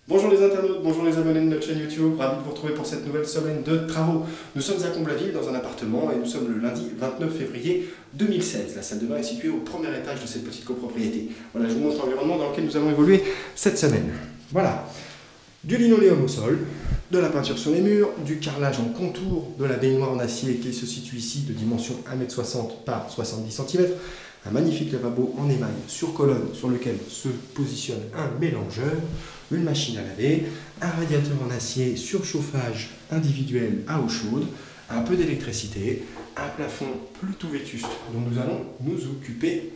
Bonjour les internautes, bonjour les abonnés de notre chaîne YouTube, ravi de vous retrouver pour cette nouvelle semaine de travaux. Nous sommes à Comblaville dans un appartement et nous sommes le lundi 29 février 2016. La salle de bain est située au premier étage de cette petite copropriété. Voilà, je vous montre l'environnement dans lequel nous allons évoluer cette semaine. Voilà, du linoléum au sol, de la peinture sur les murs, du carrelage en contour, de la baignoire en acier qui se situe ici de dimension 1,60 m par 70 cm, un magnifique lavabo en émail sur colonne sur lequel se positionne un mélangeur, une machine à laver, un radiateur en acier sur chauffage individuel à eau chaude, un peu d'électricité, un plafond plutôt vétuste dont nous allons nous occuper.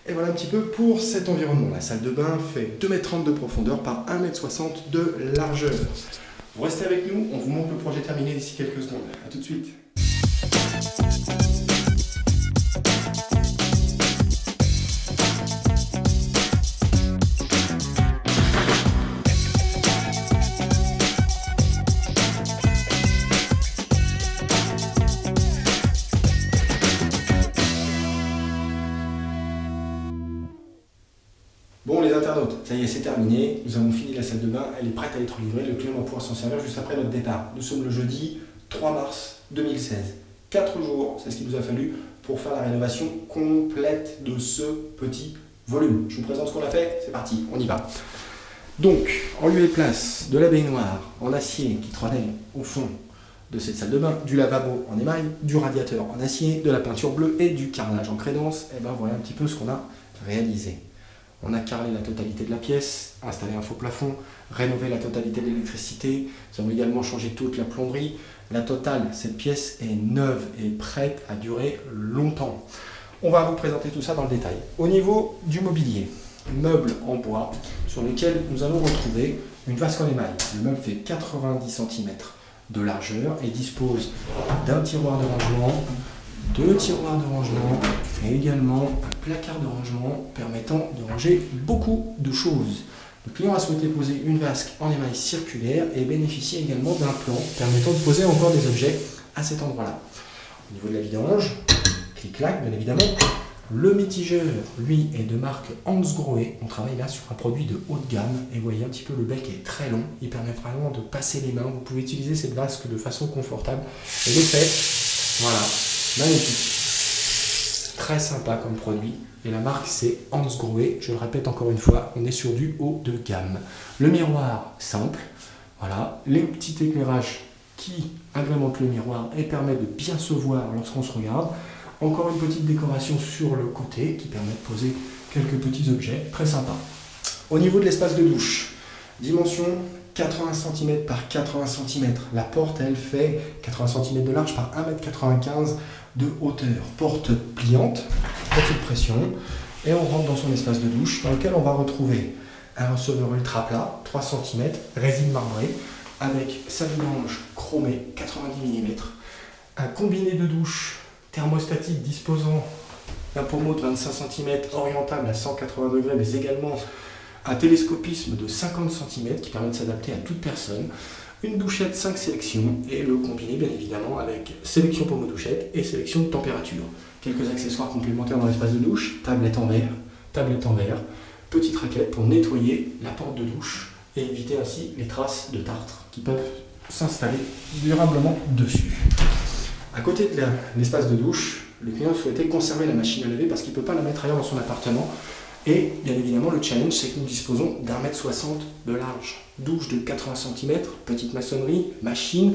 Et voilà un petit peu pour cet environnement. La salle de bain fait 2,30 m de profondeur par 1,60 m de largeur. Vous restez avec nous, on vous montre le projet terminé d'ici quelques secondes. A tout de suite. Bon les internautes, ça y est, c'est terminé, nous avons fini la salle de bain, elle est prête à être livrée, le client va pouvoir s'en servir juste après notre départ. Nous sommes le jeudi 3 mars 2016. 4 jours, c'est ce qu'il nous a fallu pour faire la rénovation complète de ce petit volume. Je vous présente ce qu'on a fait, c'est parti, on y va. Donc, en lieu et place de la baignoire en acier qui trônait au fond de cette salle de bain, du lavabo en émail, du radiateur en acier, de la peinture bleue et du carrelage en crédence, et ben voilà un petit peu ce qu'on a réalisé. On a carrelé la totalité de la pièce, installé un faux plafond, rénové la totalité de l'électricité. Nous avons également changé toute la plomberie. La totale, cette pièce est neuve et prête à durer longtemps. On va vous présenter tout ça dans le détail. Au niveau du mobilier, meuble en bois sur lequel nous allons retrouver une vasque en émail. Le meuble fait 90 cm de largeur et dispose d'un tiroir de rangement, 2 tiroirs de rangement et également un placard de rangement permettant de ranger beaucoup de choses. Le client a souhaité poser une vasque en émail circulaire et bénéficier également d'un plan permettant de poser encore des objets à cet endroit-là. Au niveau de la vidange, clic-clac bien évidemment. Le mitigeur, lui, est de marque Hansgrohe. On travaille là sur un produit de haut de gamme et vous voyez un petit peu le bec est très long. Il permet vraiment de passer les mains. Vous pouvez utiliser cette vasque de façon confortable et l'effet, voilà. Magnifique, très sympa comme produit et la marque c'est Hansgrohe, je le répète encore une fois, on est sur du haut de gamme. Le miroir simple, voilà, les petits éclairages qui agrémentent le miroir et permettent de bien se voir lorsqu'on se regarde. Encore une petite décoration sur le côté qui permet de poser quelques petits objets, très sympa. Au niveau de l'espace de douche, dimension 80 cm par 80 cm. La porte, elle fait 80 cm de large par 1,95 m de hauteur. Porte pliante, petite pression. Et on rentre dans son espace de douche dans lequel on va retrouver un receveur ultra plat, 3 cm, résine marbrée, avec sa vidange chromée 90 mm. Un combiné de douche thermostatique disposant d'un pommeau de 25 cm orientable à 180 degrés, mais également un télescopisme de 50 cm qui permet de s'adapter à toute personne, une douchette 5 sélections et le combiné bien évidemment avec sélection pommeau douchette et sélection de température. Quelques accessoires complémentaires dans l'espace de douche, tablette en verre, petite raquette pour nettoyer la porte de douche et éviter ainsi les traces de tartre qui peuvent s'installer durablement dessus. À côté de l'espace de douche, le client souhaitait conserver la machine à laver parce qu'il ne peut pas la mettre ailleurs dans son appartement. Et bien évidemment, le challenge, c'est que nous disposons d'1,60 m de large. Douche de 80 cm, petite maçonnerie, machine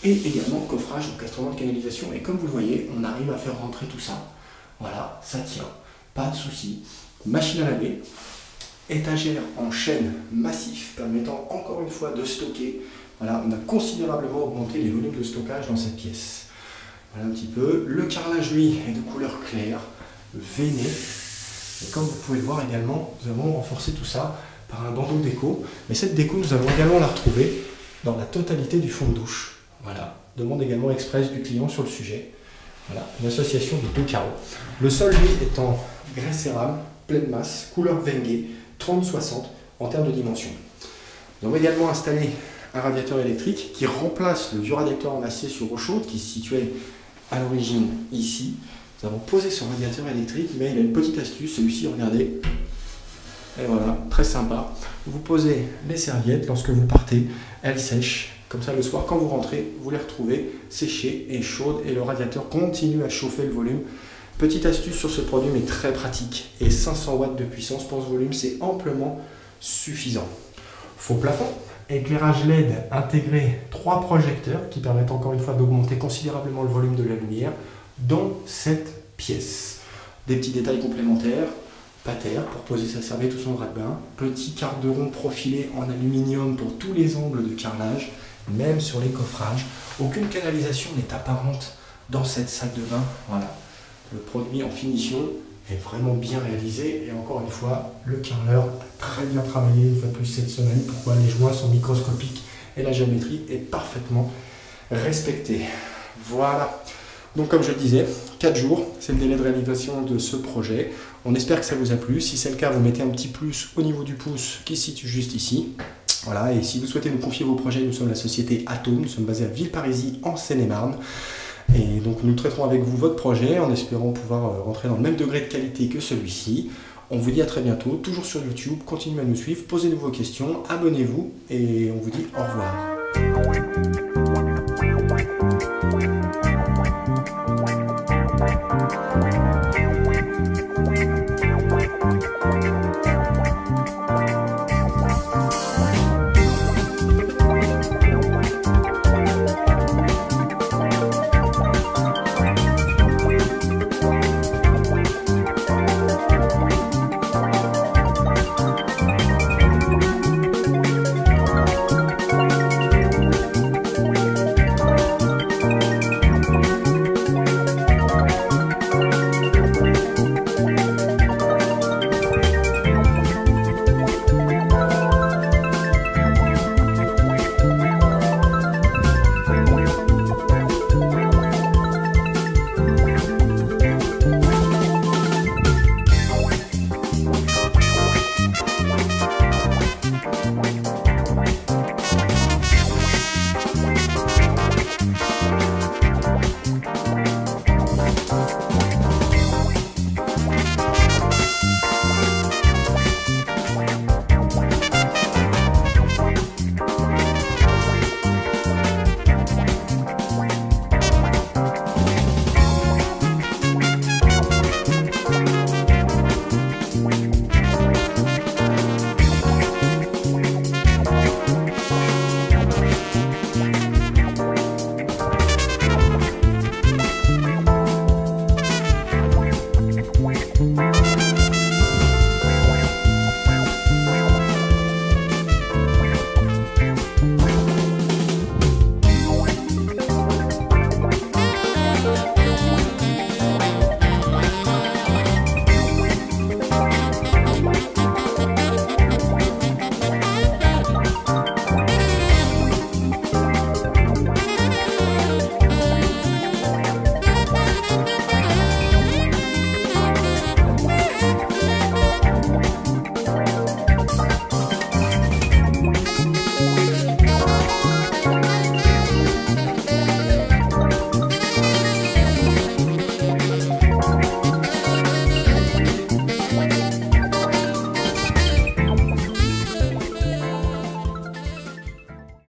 et également coffrage, donc instrument de canalisation. Et comme vous le voyez, on arrive à faire rentrer tout ça. Voilà, ça tient, pas de souci. Machine à laver, étagère en chêne massif permettant encore une fois de stocker. Voilà, on a considérablement augmenté les volumes de stockage dans cette pièce. Voilà un petit peu. Le carrelage, lui, est de couleur claire, veiné. Et comme vous pouvez le voir également, nous avons renforcé tout ça par un bandeau déco. Mais cette déco, nous allons également la retrouver dans la totalité du fond de douche. Voilà, demande également express du client sur le sujet. Voilà, une association de 2 carreaux. Le sol, lui, est en grès cérame, pleine masse, couleur Wenge, 30-60 en termes de dimension. Nous avons également installé un radiateur électrique qui remplace le vieux radiateur en acier sur eau chaude qui se situait à l'origine ici. Nous avons posé ce radiateur électrique, mais il a une petite astuce, celui-ci, regardez, Et voilà, très sympa. Vous posez les serviettes lorsque vous partez, elles sèchent. Comme ça, le soir, quand vous rentrez, vous les retrouvez séchées et chaudes et le radiateur continue à chauffer le volume. Petite astuce sur ce produit, mais très pratique. Et 500 watts de puissance pour ce volume, c'est amplement suffisant. Faux plafond, éclairage LED intégré, 3 projecteurs qui permettent encore une fois d'augmenter considérablement le volume de la lumière dans cette pièce. Des petits détails complémentaires. Patère pour poser sa serviette ou son drap de bain, petit carderon profilé en aluminium pour tous les angles de carrelage, même sur les coffrages. Aucune canalisation n'est apparente dans cette salle de bain. Voilà, le produit en finition est vraiment bien réalisé et encore une fois, le carreleur a très bien travaillé une fois de plus cette semaine. Pourquoi les joints sont microscopiques et la géométrie est parfaitement respectée. Voilà. Donc comme je le disais, 4 jours, c'est le délai de réalisation de ce projet. On espère que ça vous a plu. Si c'est le cas, vous mettez un petit plus au niveau du pouce qui se situe juste ici. Voilà, et si vous souhaitez nous confier vos projets, nous sommes la société Atome, nous sommes basés à Villeparisis en Seine-et-Marne. Et donc nous traiterons avec vous votre projet en espérant pouvoir rentrer dans le même degré de qualité que celui-ci. On vous dit à très bientôt, toujours sur YouTube, continuez à nous suivre, posez-nous vos questions, abonnez-vous et on vous dit au revoir.